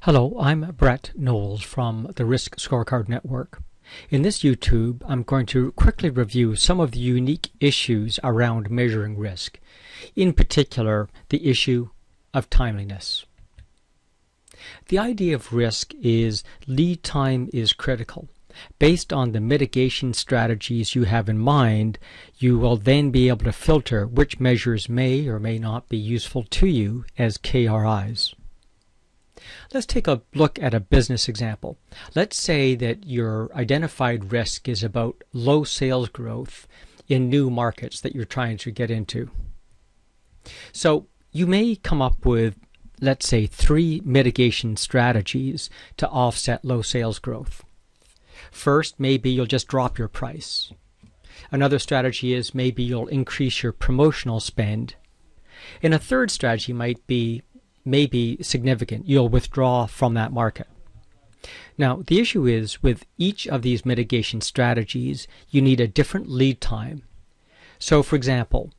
Hello, I'm Brett Knowles from the Risk Scorecard Network. In this YouTube, I'm going to quickly review some of the unique issues around measuring risk, in particular the issue of timeliness. The idea of risk is lead time is critical. Based on the mitigation strategies you have in mind, you will then be able to filter which measures may or may not be useful to you as KRIs. Let's take a look at a business example. Let's say that your identified risk is about low sales growth in new markets that you're trying to get into. So you may come up with, let's say, 3 mitigation strategies to offset low sales growth. First, maybe you'll just drop your price. Another strategy is maybe you'll increase your promotional spend. And a third strategy might be maybe significant. You'll withdraw from that market. Now, the issue is with each of these mitigation strategies, you need a different lead time. So, for example,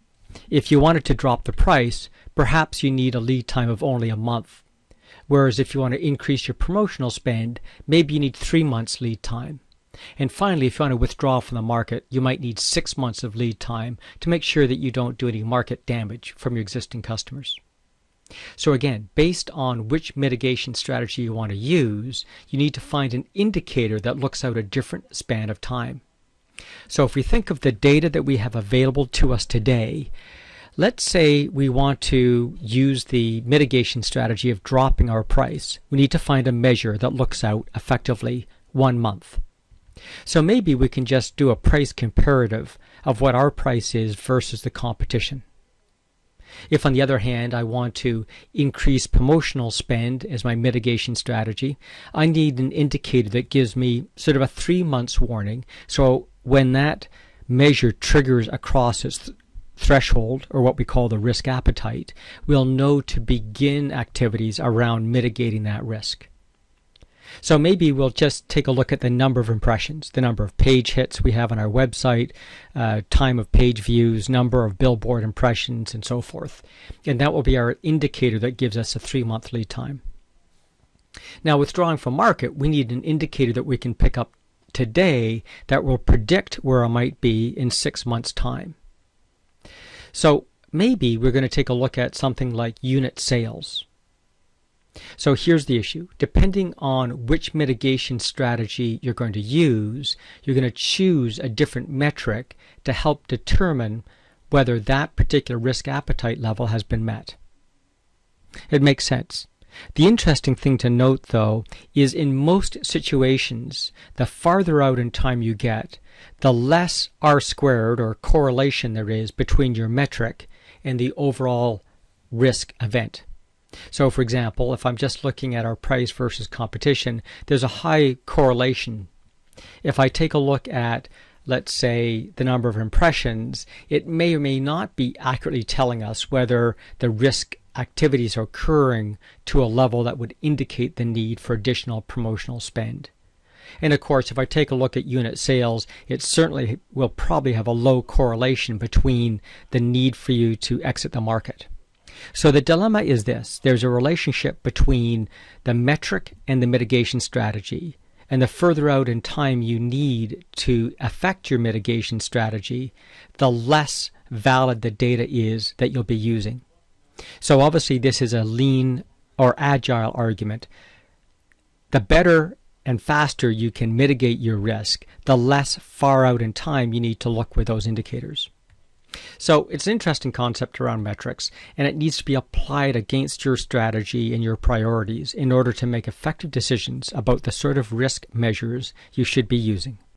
if you wanted to drop the price, perhaps you need a lead time of only a month. Whereas if you want to increase your promotional spend, maybe you need 3 months lead time. And finally, if you want to withdraw from the market, you might need 6 months of lead time to make sure that you don't do any market damage from your existing customers. So again, based on which mitigation strategy you want to use, you need to find an indicator that looks out a different span of time. So if we think of the data that we have available to us today, let's say we want to use the mitigation strategy of dropping our price. We need to find a measure that looks out effectively 1 month. So maybe we can just do a price comparative of what our price is versus the competition. If, on the other hand, I want to increase promotional spend as my mitigation strategy, I need an indicator that gives me sort of a 3 months warning. So when that measure triggers across its threshold, or what we call the risk appetite, we'll know to begin activities around mitigating that risk. So maybe we'll just take a look at the number of impressions, the number of page hits we have on our website, time of page views, number of billboard impressions, and so forth. And that will be our indicator that gives us a 3-month lead time. Now, withdrawing from market, we need an indicator that we can pick up today that will predict where I might be in 6 months' time. So maybe we're going to take a look at something like unit sales. So here's the issue. Depending on which mitigation strategy you're going to use, you're going to choose a different metric to help determine whether that particular risk appetite level has been met. It makes sense. The interesting thing to note, though, is in most situations, the farther out in time you get, the less R-squared or correlation there is between your metric and the overall risk event. So, for example, if I'm just looking at our price versus competition, there's a high correlation. If I take a look at, let's say, the number of impressions, it may or may not be accurately telling us whether the risk activities are occurring to a level that would indicate the need for additional promotional spend. And of course, if I take a look at unit sales, it certainly will probably have a low correlation between the need for you to exit the market. So the dilemma is this. There's a relationship between the metric and the mitigation strategy. And the further out in time you need to affect your mitigation strategy, the less valid the data is that you'll be using. So obviously this is a lean or agile argument. The better and faster you can mitigate your risk, the less far out in time you need to look with those indicators. So it's an interesting concept around metrics, and it needs to be applied against your strategy and your priorities in order to make effective decisions about the sort of risk measures you should be using.